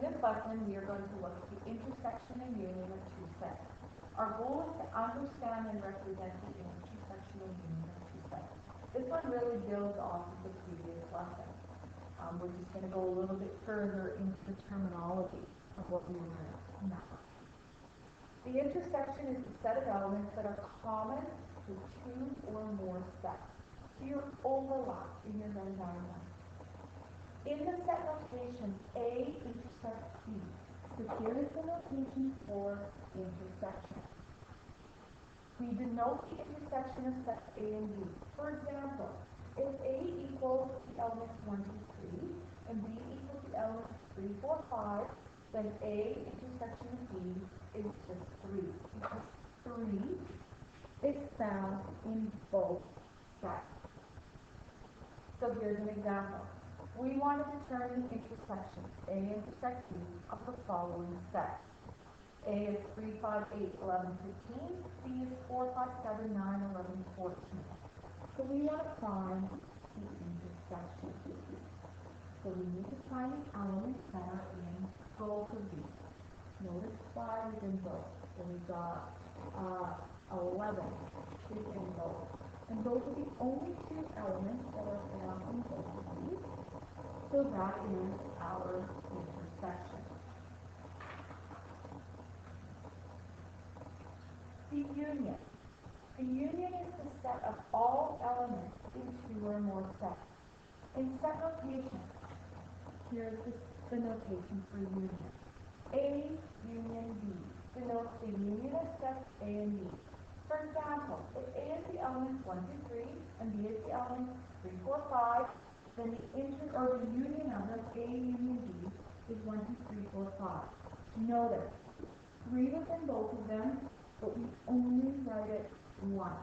this lesson, we are going to look at the intersection and union of two sets. Our goal is to understand and represent the intersection and union of two sets. This one really builds off of the previous lesson. We're just going to go a little bit further into the terminology of what we learned now. The intersection is the set of elements that are common to two or more sets. So you're overlapped in your Venn diagram. In the set notation, A intersects B. So here is the notation for intersection. We denote the intersection of sets A and B. For example, if A equals the elements 1, 2, 3, and B equals the elements 3, 4, 5, then A intersection of B is just 3, because 3 is found in both sets. So here's an example. We want to determine the intersections, A intersects B, of the following sets. A is 3, 5, 8, 11, 15. B is 4, 5, 7, 9, 11, 14. So we want to find the intersection. So we need to find the elements that are in both of these. Notice 5 is in both. So we got 11 is in both. And those are the only two elements that are found in both of these. So that is our intersection. The union. The union is the set of all elements in two or more sets. In set notation, here's the notation for union. A union B denotes the union of sets A and B. For example, if A is the elements 1, 2, 3, and B is the elements 3, 4, 5, then the union of them, A union B, is 1, 2, 3, 4, 5. Notice, 3 was in both of them, but we only write it once.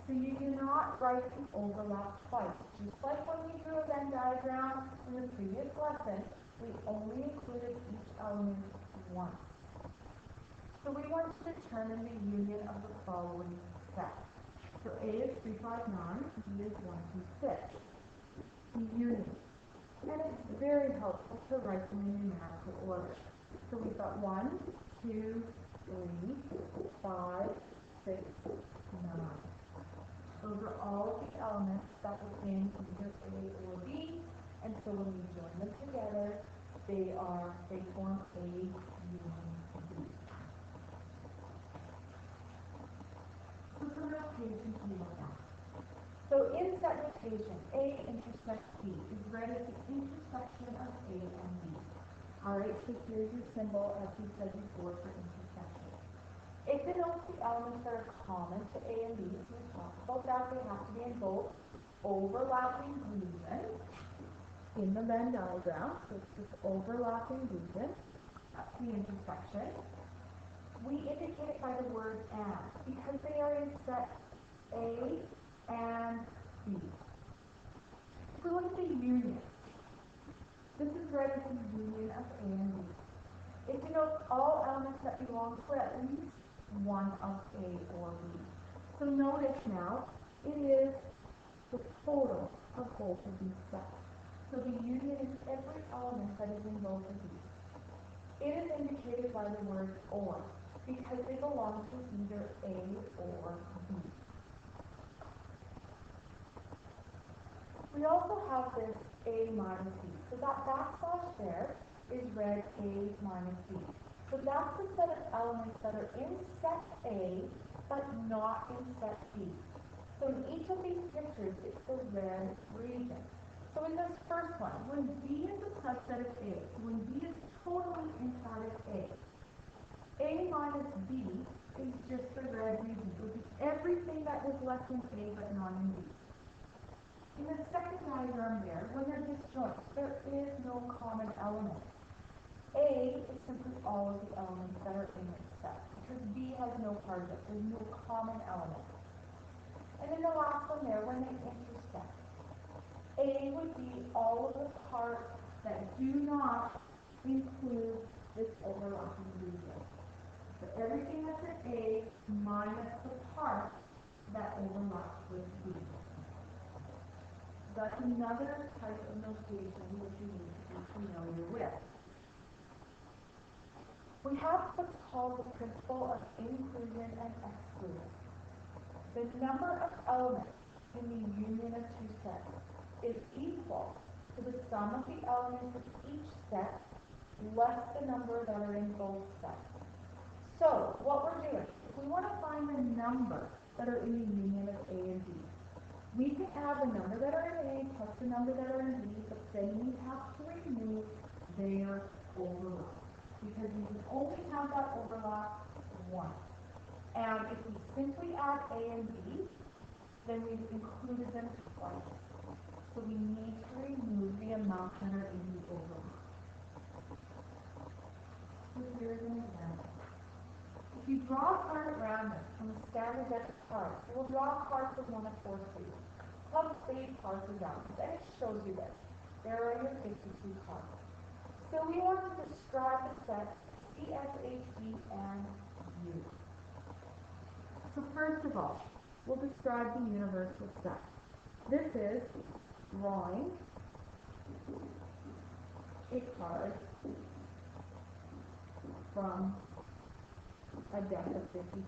So you do not write the overlap twice. Just like when we drew a Venn diagram in the previous lesson, we only included each element once. So we want to determine the union of the following sets. So A is 3, 5, 9, B is 1, 2, 6. The union. And it's very helpful to write them in numerical order. So we've got 1, 2, 3, 5, 6, 9. Those are all of the elements that were in either A or B, and so when we join them together, they form A union B. So some notation to look at. So in set notation, A intersects B is read as the intersection of A and B. Alright, so here's your symbol, as we said before, for intersection. It denotes the elements that are common to A and B, so we talked about that. They have to be in both overlapping regions in the Venn diagram. So it's this overlapping region. That's the intersection. We indicate it by the word and, because they are in set A and B. If we look at the union, this is read as the union of A and B. It denotes all elements that belong to at least one of A or B. So notice now, it is the total of both of these sets. So the union is every element that is in both of these. It is indicated by the word or, because they belong to either A or B. We also have this A minus B. So that backslash there is read A minus B. So that's the set of elements that are in set A, but not in set B. So in each of these pictures, it's the red region. So in this first one, when B is a subset of A, so when B is totally inside of A minus B is just the red region. It would be everything that was left in A, but not in B. In the second diagram there, when they're disjoint, there is no common element. A is simply all of the elements that are in its set, because B has no part of it. There's no common element. And in the last one there, when they intersect, A would be all of the parts that do not include this overlapping region. So everything that's at A minus the part that overlaps with B. That's another type of notation which you need to be familiar with. We have what's called the principle of inclusion and exclusion. The number of elements in the union of two sets is equal to the sum of the elements of each set less the number that are in both sets. So what we're doing, if we want to find the number that are in the union of A and B, we can add the number that are in A plus the number that are in B, but then we have to remove their overlap, because we can only have that overlap once. And if we simply add A and B, then we've included them twice. So we need to remove the amounts that are in the overlap. So here's an example. If you draw a card at random from a standard deck of cards, you will draw a card for one of four suits. Club, spade, cards, or diamonds. And it shows you this. There are your 52 cards. So we want to describe the sets C, S, H, D, and U. So first of all, we'll describe the universal set. This is drawing a card from a deck of 52.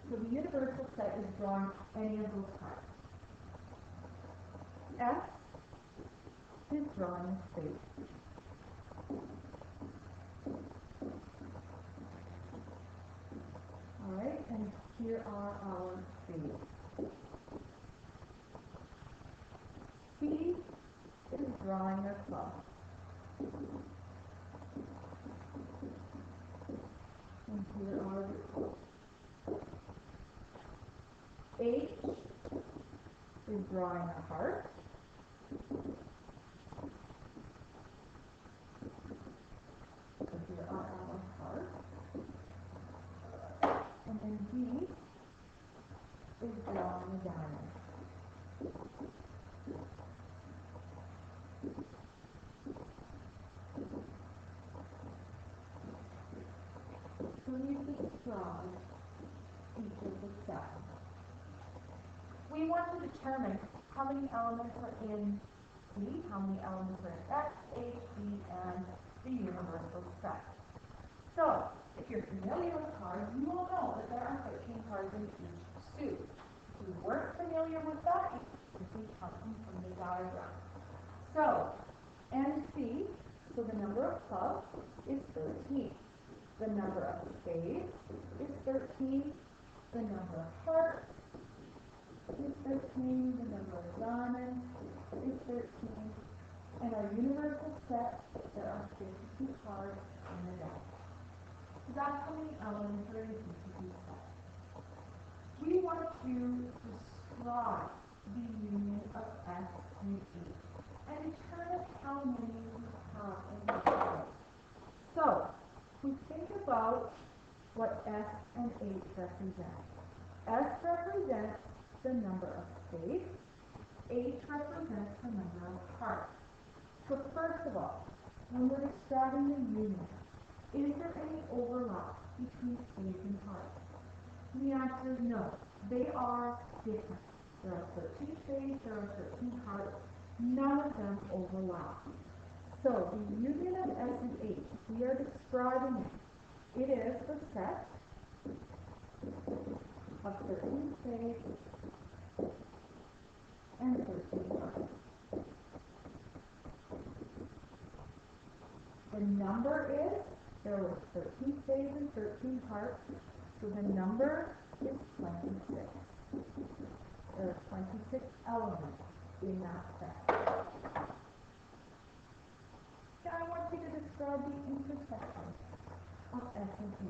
So the universal set is drawing any of those cards. F is drawing a spade. Alright, and here are our spades. C is drawing a club. And here are the clubs. H is drawing a heart. So here are our hearts. And then D is drawing a diamond. So we've described each of the sets. We want to determine how many elements are in C, how many elements are in X, H, D, and the universal set. So, if you're familiar with cards, you will know that there are 13 cards in each suit. If you weren't familiar with that, you can simply count them from the diagram. So, NC, so the number of clubs, is 13. The number of spades is 13. The number of hearts is 13. The number of diamonds is 13. And our universal set, there are 52 cards in the deck. So that's how many elements are in each of these sets. We want to describe the union of S and E and determine how many we have in each set. So, we think about what S and H represent. S represents the number of spades. H represents the number of hearts. So first of all, when we're describing the union, is there any overlap between spades and hearts? The answer is no. They are different. There are 13 spades, there are 13 hearts. None of them overlap. So the union of S and H, if we are describing it, it is the set of 13 spades and 13 hearts. The number is, there were 13 spades and 13 hearts, so the number is 26. There are 26 elements in that set. Now I want you to describe the intersection of S and H.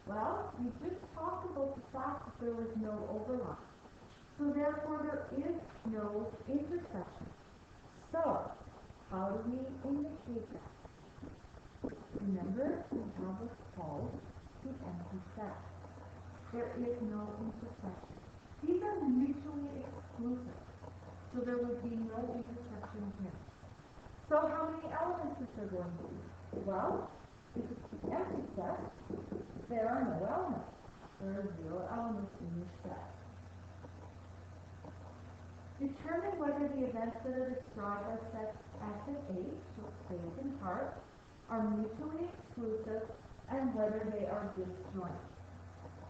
Well, we just talked about the fact that there was no overlap. So therefore there is no intersection. So, how do we indicate that? Remember, we have what's called the empty set. There is no intersection. These are mutually exclusive. So there would be no intersection here. So how many elements is there going to be? Well, if it's the empty set, there are no elements. There are 0 elements in your set. Determine whether the events that are described by sets S and H, so spades and hearts, are mutually exclusive and whether they are disjoint.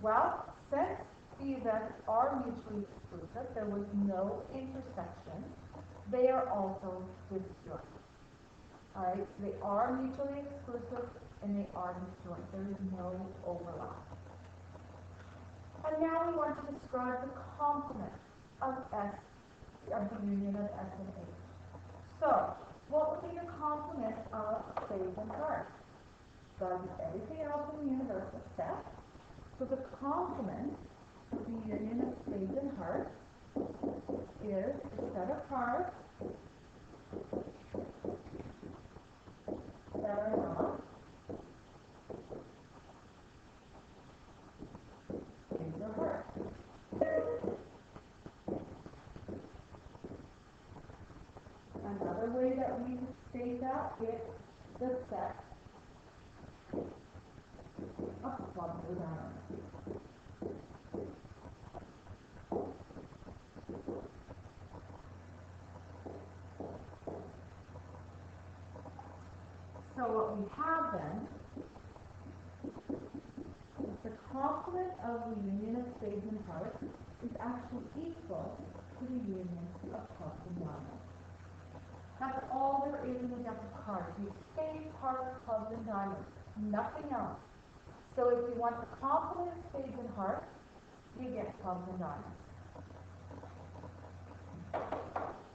Well, since the events are mutually exclusive, there was no intersection, they are also disjoint. Alright, so they are mutually exclusive and they are disjoint. There is no overlap. And now we want to describe the complement of the union of S and H. So, what would be the complement of spades and hearts? Got to be everything else in the universal set. So the complement of the union of spades and hearts is a set of cards that are not spades or hearts. Another way that we could state that is the set of clubs or diamonds. So what we have then is the complement of the union of spades and hearts is actually equal to the union of clubs and diamonds. That's all there is in the deck of cards. You have spades, hearts, clubs, and diamonds. Nothing else. So if you want the complement of spades and hearts, you get clubs and diamonds.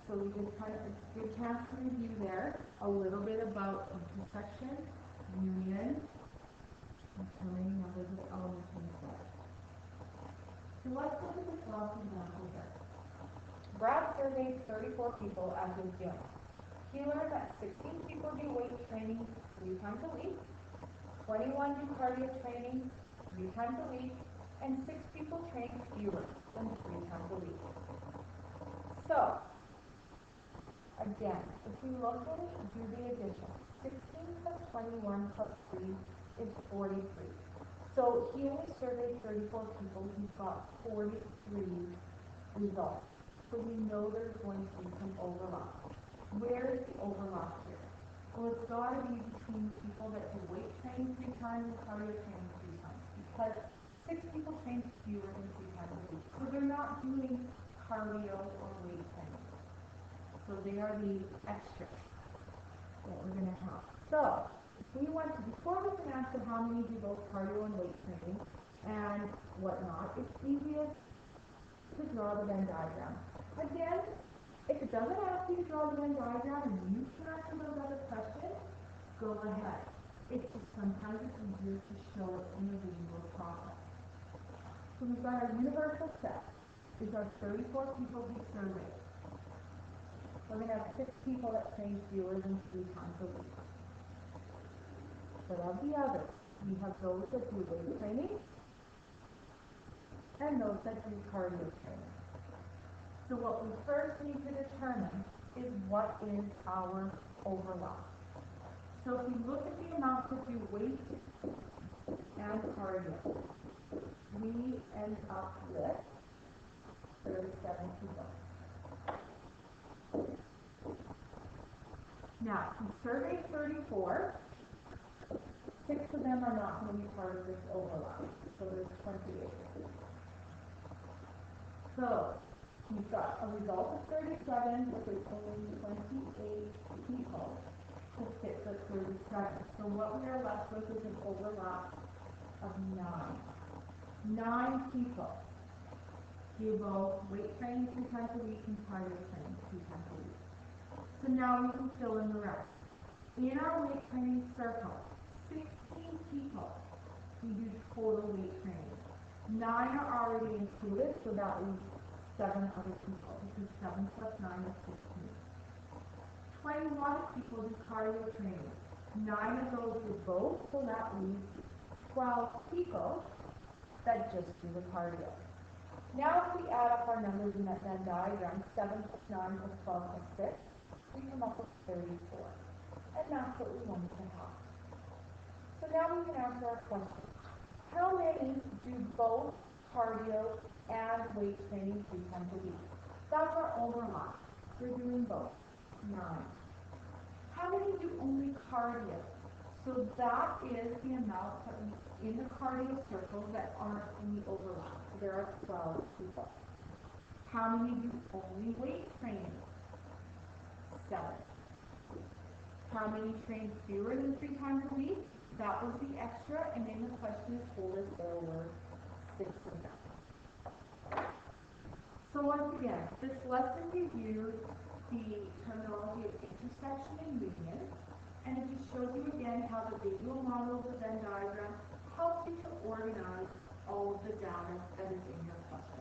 So we just kind of, it's a good chance to review there a little bit about intersection, union, determining numbers of elements in the set. So let's look at this last example here. Brad surveyed 34 people at his gym. He learned that 16 people do weight training 3 times a week, 21 do cardio training 3 times a week, and 6 people train fewer than 3 times a week. So, again, if we look at it, do the addition. 16 plus 21 plus 3 is 43. So he only surveyed 34 people. He's got 43 results. So we know there's going to be some overlap. Where is the overlap here? Well, it's got to be between people that do weight training 3 times and cardio training 3 times. Because 6 people train fewer than 3 times a week. So they're not doing cardio or weight training. So they are the extras that we're going to have. So, we want to, before we can answer how many do both cardio and weight training and whatnot, it's easiest to draw the Venn diagram. Again, if it doesn't ask you to draw the Venn diagram and you can answer those other questions, go ahead. It's just sometimes it's easier to show it in the visual process. So we've got our universal set. These are 34 people who surveyed. We're going to have 6 people that train fewer than 3 times a week. But of the others, we have those that do weight training and those that do cardio training. So what we first need to determine is what is our overlap. So if we look at the amounts that do weight and cardio, we end up with 37 people. Now, we surveyed 34. 6 of them are not going to be part of this overlap. So there's 28. So we've got a result of 37, but there's only 28 people to fit the 37. So what we are left with is an overlap of 9. 9 people do both weight training 3 times a week and cardio training 3 times a week. So now we can fill in the rest. In our weight training circle, 16 people we do total weight training. 9 are already included, so that leaves 7 other people, because 7 plus 9 is 16. 21 people do cardio training. 9 of those do both, so that leaves 12 people that just do the cardio. Now if we add up our numbers in that Venn diagram, 7 plus 9 plus 12 plus 6, we come up with 34. And that's what we wanted to have. So now we can answer our question. How many do both cardio and weight training 3 times a week? That's our overlap. We're doing both. 9. How many do only cardio? So that is the amount that we, in the cardio circle, that aren't in the overlap. So there are 12 people. How many do only weight training? 7. How many train fewer than 3 times a week? That was the extra, and in the question it told us there were 6 of them. So once again, this lesson reviewed the terminology of intersection and union, and it just shows you again how the visual model of the Venn diagram helps you to organize all of the data that is in your question.